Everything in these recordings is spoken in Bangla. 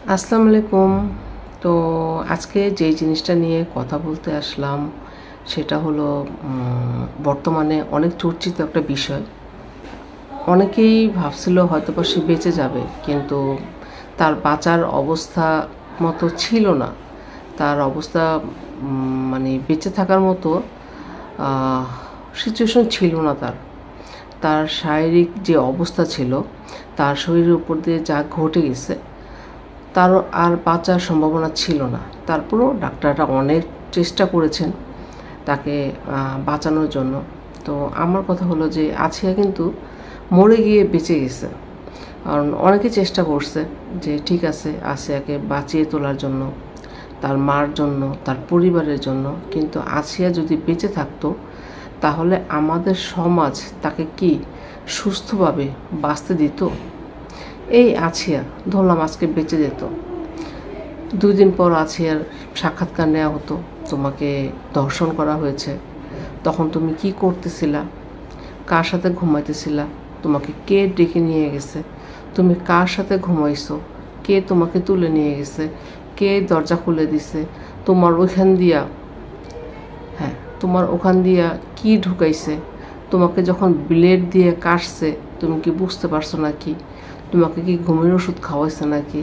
আসসালামু আলাইকুম। তো আজকে যেই জিনিসটা নিয়ে কথা বলতে আসলাম সেটা হলো বর্তমানে অনেক চর্চিত একটা বিষয়। অনেকেই ভাবছিল হয়তোবা সে বেঁচে যাবে, কিন্তু তার বাঁচার অবস্থা মতো ছিল না। তার অবস্থা মানে বেঁচে থাকার মতো সিচুয়েশন ছিল না। তার শারীরিক যে অবস্থা ছিল, তার শরীরের উপর দিয়ে যা ঘটে গেছে, তার আর বাঁচার সম্ভাবনা ছিল না। তারপরও ডাক্তাররা অনেক চেষ্টা করেছেন তাকে বাঁচানোর জন্য। তো আমার কথা হলো যে আছিয়া কিন্তু মরে গিয়ে বেঁচে গেছে। কারণ অনেকে চেষ্টা করছে যে ঠিক আছে আসিয়াকে বাঁচিয়ে তোলার জন্য, তার মার জন্য, তার পরিবারের জন্য, কিন্তু আসিয়া যদি বেঁচে থাকতো তাহলে আমাদের সমাজ তাকে কি সুস্থভাবে বাঁচতে দিত? এই আছিয়া ধরলাম আজকে বেঁচে যেত, 2 দিন পর আছিয়ার সাক্ষাৎকার নেওয়া হতো, তোমাকে ধর্ষণ করা হয়েছে, তখন তুমি কি করতেছিলা, কার সাথে ঘুমাইতেছিলা, তোমাকে কে ডেকে নিয়ে গেছে, তুমি কার সাথে ঘুমাইছো, কে তোমাকে তুলে নিয়ে গেছে, কে দরজা খুলে দিছে, তোমার ওখান দিয়া কি ঢুকাইছে, তোমাকে যখন ব্লেড দিয়ে কাটছে তুমি কি বুঝতে পারছো নাকি, তোমাকে কি ঘুমের ওষুধ খাওয়াইছে নাকি,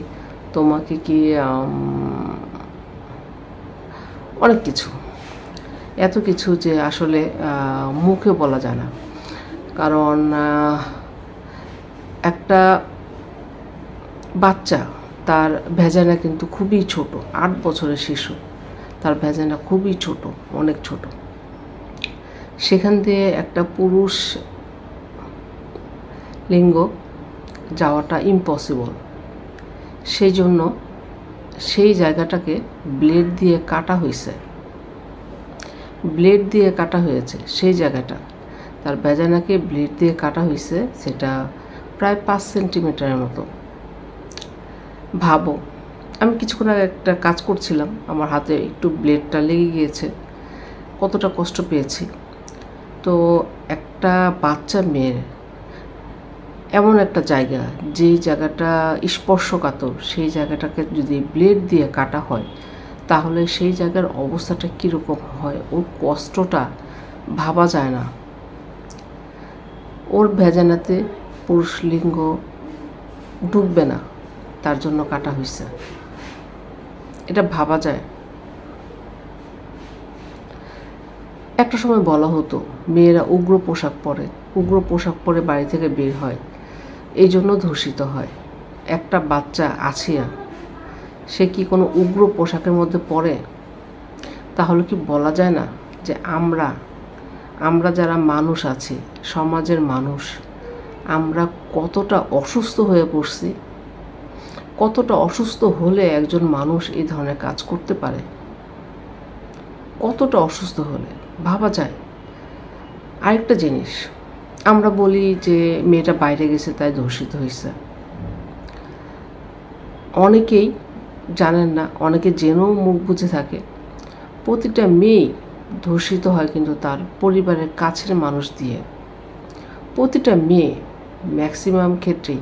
তোমাকে কি অনেক কিছু, এত কিছু যে আসলে মুখে বলা যায় না। কারণ একটা বাচ্চা, তার ভেজানা কিন্তু খুবই ছোট, 8 বছরের শিশু, তার ভেজানা খুবই ছোট, অনেক ছোট। সেখান দিয়ে একটা পুরুষ লিঙ্গ যাওয়াটা ইম্পসিবল। সেই জন্য সেই জায়গাটাকে ব্লেড দিয়ে কাটা হয়েছে, সেই জায়গাটা, তার ভেজানাকে ব্লেড দিয়ে কাটা হয়েছে, সেটা প্রায় 5 সেন্টিমিটারের মতো। ভাবো, আমি কিছুক্ষণ আগে একটা কাজ করছিলাম, আমার হাতে একটু ব্লেডটা লেগে গিয়েছে, কতটা কষ্ট পেয়েছি। তো একটা বাচ্চা মেয়ের এমন একটা জায়গা, যেই জায়গাটা স্পর্শকাতর, সেই জায়গাটাকে যদি ব্লেড দিয়ে কাটা হয় তাহলে সেই জায়গার অবস্থাটা কীরকম হয়, ওর কষ্টটা ভাবা যায় না। ওর ভেজানাতে পুরুষ লিঙ্গ ঢুকবে না, তার জন্য কাটা হয়েছে, এটা ভাবা যায়। একটা সময় বলা হতো মেয়েরা উগ্র পোশাক পরে বাড়ি থেকে বের হয়, এই জন্য ধর্ষিত হয়। একটা বাচ্চা আছিয়া, সে কি কোনো উগ্র পোশাকের মধ্যে পড়ে? তাহলে কি বলা যায় না যে আমরা যারা মানুষ আছি, সমাজের মানুষ, আমরা কতটা অসুস্থ হয়ে পড়ছি, কতটা অসুস্থ হলে একজন মানুষ এই ধরনের কাজ করতে পারে, কতটা অসুস্থ হলে ভাবা যায়। আরেকটা জিনিস, আমরা বলি যে মেয়েটা বাইরে গেছে তাই ধর্ষিত হয়েছে, অনেকেই জানেন না, অনেকে জেনেও মুখ বুজে থাকে। প্রতিটা মেয়ে ধর্ষিত হয় কিন্তু তার পরিবারের কাছের মানুষ দিয়ে। প্রতিটা মেয়ে ম্যাক্সিমাম ক্ষেত্রেই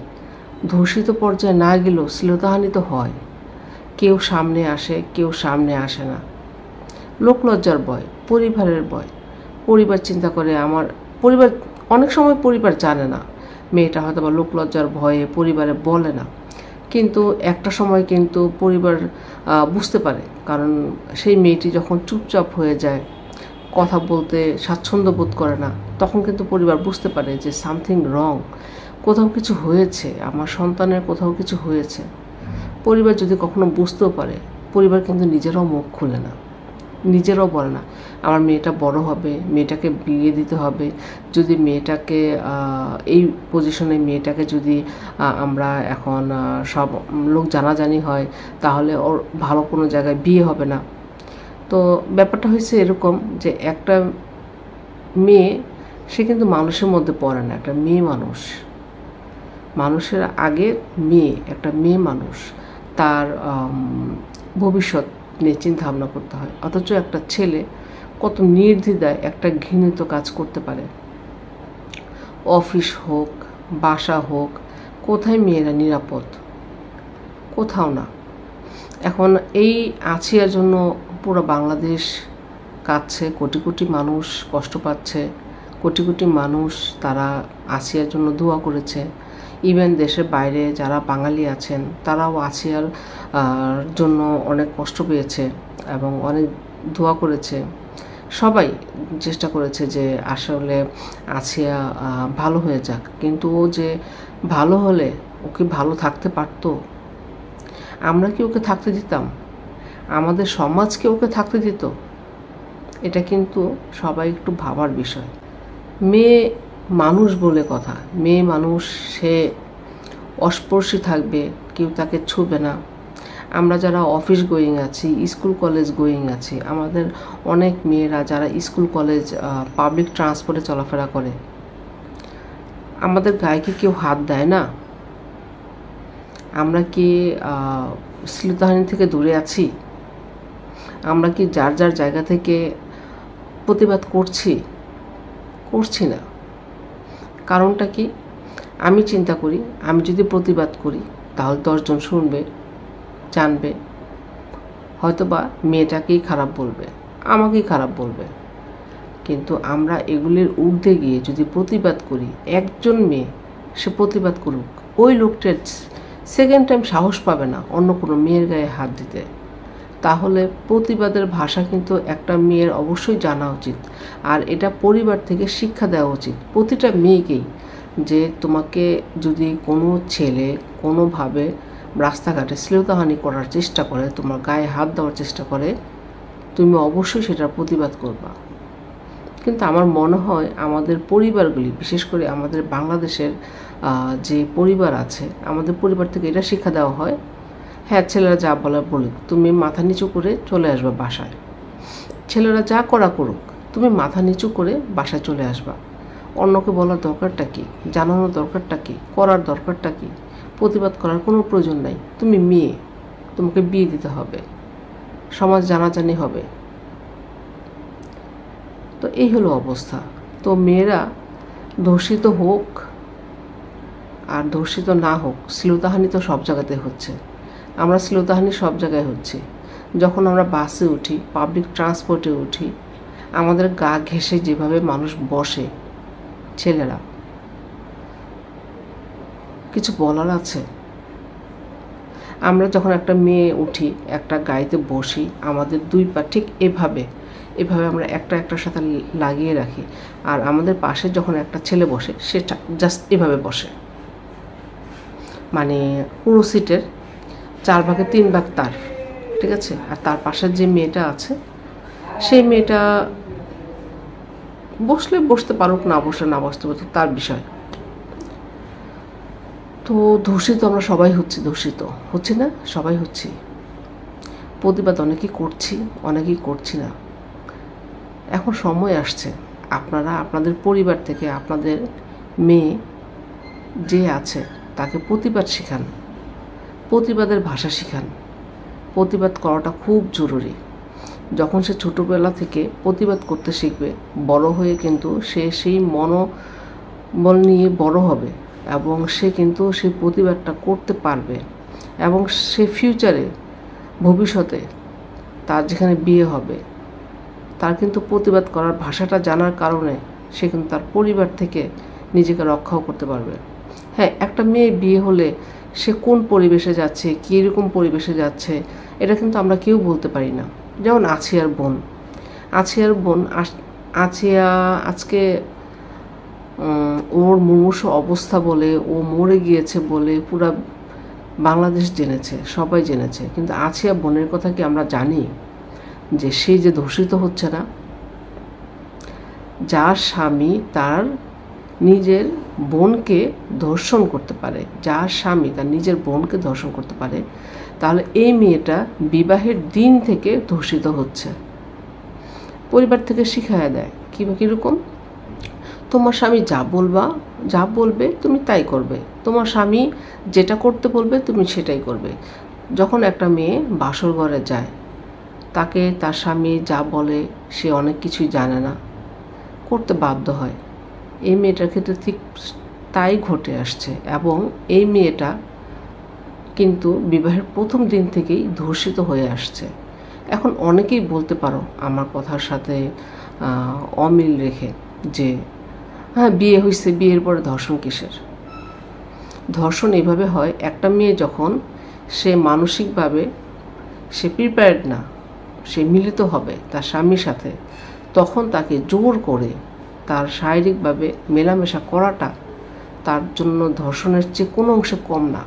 ধর্ষিত পর্যায়ে না গেলেও শ্লীলতাহানি হয়। কেউ সামনে আসে, কেউ সামনে আসে না, লোকলজ্জার ভয়, পরিবারের ভয়। পরিবার চিন্তা করে, আমার পরিবার, অনেক সময় পরিবার জানে না, মেয়েটা হয়তো বা লোকলজ্জার ভয়ে পরিবারে বলে না, কিন্তু একটা সময় কিন্তু পরিবার বুঝতে পারে। কারণ সেই মেয়েটি যখন চুপচাপ হয়ে যায়, কথা বলতে স্বাচ্ছন্দ্য বোধ করে না, তখন কিন্তু পরিবার বুঝতে পারে যে সামথিং রং, কোথাও কিছু হয়েছে, আমার সন্তানের কোথাও কিছু হয়েছে। পরিবার যদি কখনো বুঝতেও পারে, পরিবার কিন্তু নিজেরাও মুখ খুলে না, নিজেরাও বলে না আমার মেয়েটা বড় হবে, মেয়েটাকে বিয়ে দিতে হবে, যদি মেয়েটাকে এই পজিশনে মেয়েটাকে যদি আমরা এখন সব লোক জানাজানি হয় তাহলে ওর ভালো কোনো জায়গায় বিয়ে হবে না। তো ব্যাপারটা হয়েছে এরকম যে একটা মেয়ে, সে কিন্তু মানুষের মধ্যে পড়ে না, একটা মেয়ে মানুষ, মানুষের আগে মেয়ে, একটা মেয়ে মানুষ, তার ভবিষ্যৎ নিয়ে চিন্তা ভাবনা করতে হয়। অথচ একটা ছেলে কত নির্দ্বিধায় একটা ঘৃণিত কাজ করতে পারে। অফিস হোক, বাসা হোক, কোথায় মেয়েরা নিরাপদ? কোথাও না। এখন এই আছিয়ার জন্য পুরো বাংলাদেশ কাঁদছে, কোটি কোটি মানুষ কষ্ট পাচ্ছে, কোটি কোটি মানুষ তারা আসিয়ার জন্য দোয়া করেছে। ইভেন দেশের বাইরে যারা বাঙালি আছেন তারাও আসিয়ার জন্য অনেক কষ্ট পেয়েছে এবং অনেক দোয়া করেছে। সবাই চেষ্টা করেছে যে আসলে আসিয়া ভালো হয়ে যাক, কিন্তু ও যে ভালো হলে ওকে ভালো থাকতে পারতো? আমরা কি ওকে থাকতে দিতাম? আমাদের সমাজ কি ওকে থাকতে দিত? এটা কিন্তু সবাই একটু ভাবার বিষয়। মেয়ে মানুষ বলে কথা, মেয়ে মানুষ, সে অস্পর্শী থাকবে, কেউ তাকে ছুবে না। আমরা যারা অফিস গোয়িং আছি, স্কুল কলেজ গোয়িং আছি, আমাদের অনেক মেয়েরা যারা স্কুল কলেজ পাবলিক ট্রান্সপোর্টে চলাফেরা করে, আমাদের গায়ে কি কেউ হাত দেয় না? আমরা কি শ্লীলতাহানি থেকে দূরে আছি? আমরা কি যার যার জায়গা থেকে প্রতিবাদ করছি না? কারণটা কি? আমি চিন্তা করি, আমি যদি প্রতিবাদ করি তাহলে 10 জন শুনবে, জানবে, হয়তোবা মেয়েটাকেই খারাপ বলবে, আমাকেই খারাপ বলবে। কিন্তু আমরা এগুলির ঊর্ধ্বে গিয়ে যদি প্রতিবাদ করি, একজন মেয়ে সে প্রতিবাদ করুক, ওই লোকটা সেকেন্ড টাইম সাহস পাবে না অন্য কোনো মেয়ের গায়ে হাত দিতে। তাহলে প্রতিবাদের ভাষা কিন্তু একটা মেয়ের অবশ্যই জানা উচিত, আর এটা পরিবার থেকে শিক্ষা দেওয়া উচিত প্রতিটা মেয়েকেই, যে তোমাকে যদি কোনো ছেলে কোনোভাবে রাস্তাঘাটে শ্লীলতাহানি করার চেষ্টা করে, তোমার গায়ে হাত দেওয়ার চেষ্টা করে, তুমি অবশ্যই সেটার প্রতিবাদ করবা। কিন্তু আমার মনে হয় আমাদের পরিবারগুলি, বিশেষ করে আমাদের বাংলাদেশের যে পরিবার আছে, আমাদের পরিবার থেকে এটা শিক্ষা দেওয়া হয়, হ্যাঁ ছেলেরা যা বলে বলুক, তুমি মাথা নিচু করে চলে আসবা বাসায়। ছেলেরা যা করা করুক, তুমি মাথা নিচু করে বাসায় চলে আসবা। অন্যকে বলার দরকারটা কি? জানানোর দরকারটা কি? করার দরকারটা কি? প্রতিবাদ করার কোনো প্রয়োজন নাই। তুমি মেয়ে, তোমাকে বিয়ে দিতে হবে, সমাজ জানাজানি হবে। তো এই হলো অবস্থা। তো মেয়েরা ধর্ষিত হোক আর ধর্ষিত না হোক, শ্লীলতাহানি তো সব জায়গাতে হচ্ছে। আমরা শ্লীলতাহানি সব জায়গায় হচ্ছে। যখন আমরা বাসে উঠি, পাবলিক ট্রান্সপোর্টে উঠি, আমাদের গা ঘেঁষে যেভাবে মানুষ বসে, ছেলেরা, কিছু বলার আছে? আমরা যখন একটা মেয়ে উঠি, একটা গাড়িতে বসি, আমাদের দুই পা ঠিক এভাবে আমরা একটার সাথে লাগিয়ে রাখি, আর আমাদের পাশে যখন একটা ছেলে বসে, সেটা জাস্ট এভাবে বসে, মানে পুরো সিটের 4 ভাগে 3 ভাগ তার, ঠিক আছে? আর তার পাশের যে মেয়েটা আছে, সেই মেয়েটা বসলে বসতে পারুক, না বসলে না বসতে পারুক, তার বিষয়। তো ধর্ষিত আমরা সবাই হচ্ছি, ধর্ষিত হচ্ছে না? সবাই হচ্ছি। প্রতিবাদ অনেকেই করছি, অনেকেই করছি না। এখন সময় আসছে, আপনারা আপনাদের পরিবার থেকে আপনাদের মেয়ে যে আছে তাকে প্রতিবাদ শেখান, প্রতিবাদের ভাষা শেখান। প্রতিবাদ করাটা খুব জরুরি। যখন সে ছোটোবেলা থেকে প্রতিবাদ করতে শিখবে, বড় হয়ে কিন্তু সে সেই মনোবল নিয়ে বড় হবে এবং সে কিন্তু সেই প্রতিবাদটা করতে পারবে, এবং সে ফিউচারে, ভবিষ্যতে তার যেখানে বিয়ে হবে, তার কিন্তু প্রতিবাদ করার ভাষাটা জানার কারণে সে কিন্তু তার পরিবার থেকে নিজেকে রক্ষাও করতে পারবে। হ্যাঁ, একটা মেয়ে বিয়ে হলে সে কোন পরিবেশে যাচ্ছে, কীরকম পরিবেশে যাচ্ছে, এটা কিন্তু আমরা কেউ বলতে পারি না। যেমন আছিয়ার বোন, আছিয়া আজকে ওর মুমূর্ষ অবস্থা বলে, ও মরে গিয়েছে বলে পুরা বাংলাদেশ জেনেছে, সবাই জেনেছে। কিন্তু আছিয়া বোনের কথা কি আমরা জানি যে সে যে ধর্ষিত হচ্ছে না? যার স্বামী তার নিজের বোনকে ধর্ষণ করতে পারে, যার স্বামী তার নিজের বোনকে ধর্ষণ করতে পারে, তাহলে এই মেয়েটা বিবাহের দিন থেকে ধর্ষিত হচ্ছে। পরিবার থেকে শিখাইয়া দেয় কীরকম? তোমার স্বামী যা বলবে তুমি তাই করবে, তোমার স্বামী যেটা করতে বলবে তুমি সেটাই করবে। যখন একটা মেয়ে বাসর ঘরে যায়, তাকে তার স্বামী যা বলে সে অনেক কিছুই জানে না, করতে বাধ্য হয়। এই মেয়েটার ক্ষেত্রে ঠিক তাই ঘটে আসছে, এবং এই মেয়েটা কিন্তু বিবাহের প্রথম দিন থেকেই ধর্ষিত হয়ে আসছে। এখন অনেকেই বলতে পারো আমার কথার সাথে অমিল রেখে যে হ্যাঁ, বিয়ে হয়েছে, বিয়ের পরে ধর্ষণ কিসের? ধর্ষণ এভাবে হয়, একটা মেয়ে যখন সে মানসিকভাবে সে প্রিপেয়ার্ড না, সে মিলিত হবে তার স্বামীর সাথে, তখন তাকে জোর করে তার শারীরিকভাবে মেলামেশা করাটা তার জন্য ধর্ষণের চেয়ে কোনো অংশে কম না।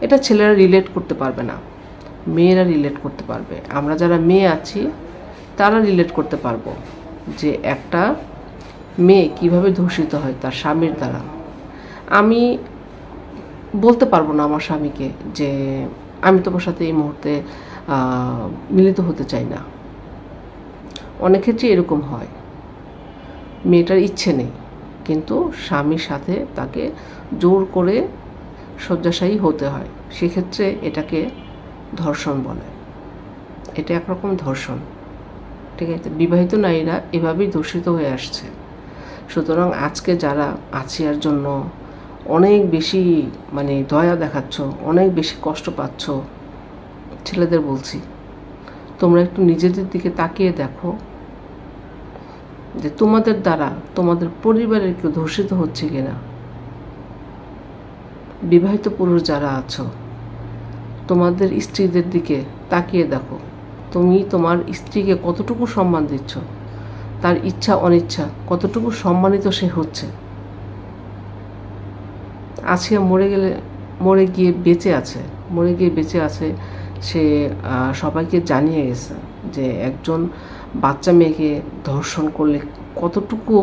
এটা ছেলেরা রিলেট করতে পারবে না, মেয়েরা রিলেট করতে পারবে। আমরা যারা মেয়ে আছি তারা রিলেট করতে পারবো যে একটা মেয়ে কিভাবে ধর্ষিত হয় তার স্বামীর দ্বারা। আমি বলতে পারবো না আমার স্বামীকে যে আমি তোমার সাথে এই মুহূর্তে মিলিত হতে চাই না। অনেক ক্ষেত্রে এরকম হয়, মেয়েটার ইচ্ছে নেই কিন্তু স্বামীর সাথে তাকে জোর করে শয্যাশায়ী হতে হয়, সেক্ষেত্রে এটাকে ধর্ষণ বলে। এটা একরকম ধর্ষণ, ঠিক আছে? বিবাহিত নারীরা এভাবেই ধর্ষিত হয়ে আসছে। সুতরাং আজকে যারা আছিয়ার জন্য অনেক বেশি দয়া দেখাচ্ছ, অনেক বেশি কষ্ট পাচ্ছ, ছেলেদের বলছি তোমরা একটু নিজেদের দিকে তাকিয়ে দেখো যে তোমাদের দ্বারা তোমাদের পরিবারের কেউ ধর্ষিত হচ্ছে কিনা। বিবাহিত পুরুষ যারা আছো তোমাদের স্ত্রীদের দিকে তাকিয়ে দেখো, তুমি তোমার স্ত্রীকে কতটুকু সম্মান দিচ্ছ, তার ইচ্ছা অনিচ্ছা কতটুকু সম্মানিত সে হচ্ছে। আসিয়া মরে গিয়ে বেঁচে আছে, সে সবাইকে জানিয়ে গেছে যে একজন বাচ্চা মেয়েকে ধর্ষণ করলে কতটুকু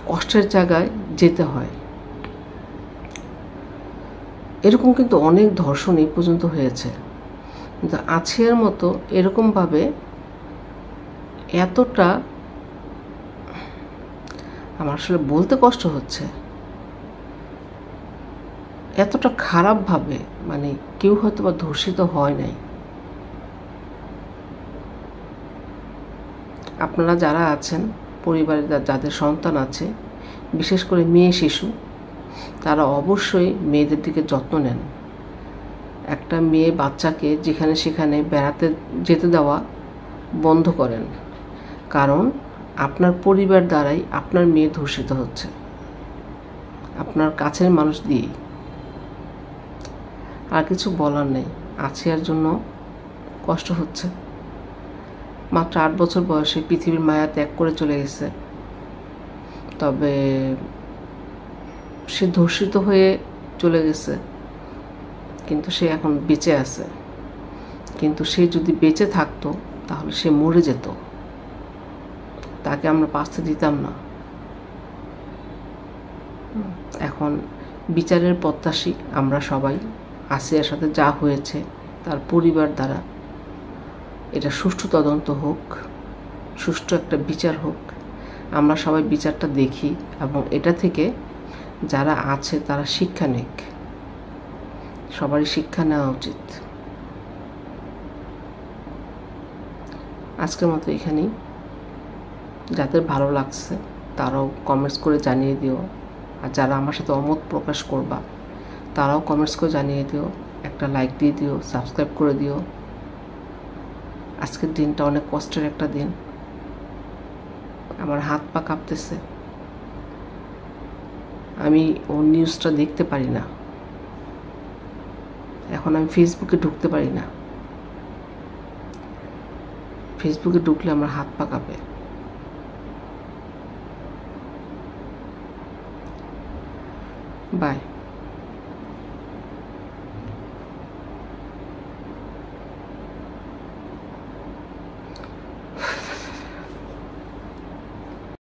কষ্টের জায়গায় যেতে হয়। এরকম কিন্তু অনেক ধর্ষণ এই পর্যন্ত হয়েছে, কিন্তু আছিয়ার মতো এরকমভাবে এতটা, আমার আসলে বলতে কষ্ট হচ্ছে, এতটা খারাপভাবে কেউ হয়তো বা ধর্ষিত হয় নাই। আপনারা যারা আছেন পরিবারে যাদের সন্তান আছে, বিশেষ করে মেয়ে শিশু, তারা অবশ্যই মেয়েদের দিকে যত্ন নেন। একটা মেয়ে বাচ্চাকে যেখানে সেখানে বেড়াতে যেতে দেওয়া বন্ধ করেন, কারণ আপনার পরিবার দ্বারাই আপনার মেয়ে ধর্ষিত হচ্ছে, আপনার কাছের মানুষ দিয়েই। আর কিছু বলার নেই, আছিয়ার জন্য কষ্ট হচ্ছে। মাত্র 8 বছর বয়সে পৃথিবীর মায়া ত্যাগ করে চলে গেছে, তবে সে ধর্ষিত হয়ে চলে গেছে, কিন্তু সে এখন বেঁচে আছে। কিন্তু সে যদি বেঁচে থাকতো তাহলে সে মরে যেত, তাকে আমরা বাঁচতে দিতাম না। এখন বিচারের প্রত্যাশী আমরা সবাই। আসিয়ার সাথে যা হয়েছে তার পরিবার দ্বারা এটা সুষ্ঠু তদন্ত হোক, সুষ্ঠু একটা বিচার হোক। আমরা সবাই বিচারটা দেখি এবং এটা থেকে যারা আছে তারা শিক্ষা নিক। সবারই শিক্ষা নেওয়া উচিত। আজকের মতো এখানেই। যাদের ভালো লাগছে তারাও কমেন্টস করে জানিয়ে দিও, আর যারা আমার সাথে অমত প্রকাশ করবা তারাও কমেন্টস করে জানিয়ে দিও, একটা লাইক দিয়ে দিও, সাবস্ক্রাইব করে দিও। আজকের দিনটা অনেক কষ্টের একটা দিন, আমার হাত পা কাঁপতেছে, আমি ওর নিউজটা দেখতে পারি না, এখন আমি ফেসবুকে ঢুকতে পারি না। ফেসবুকে ঢুকলে আমার হাত পা কাঁপে। বাই।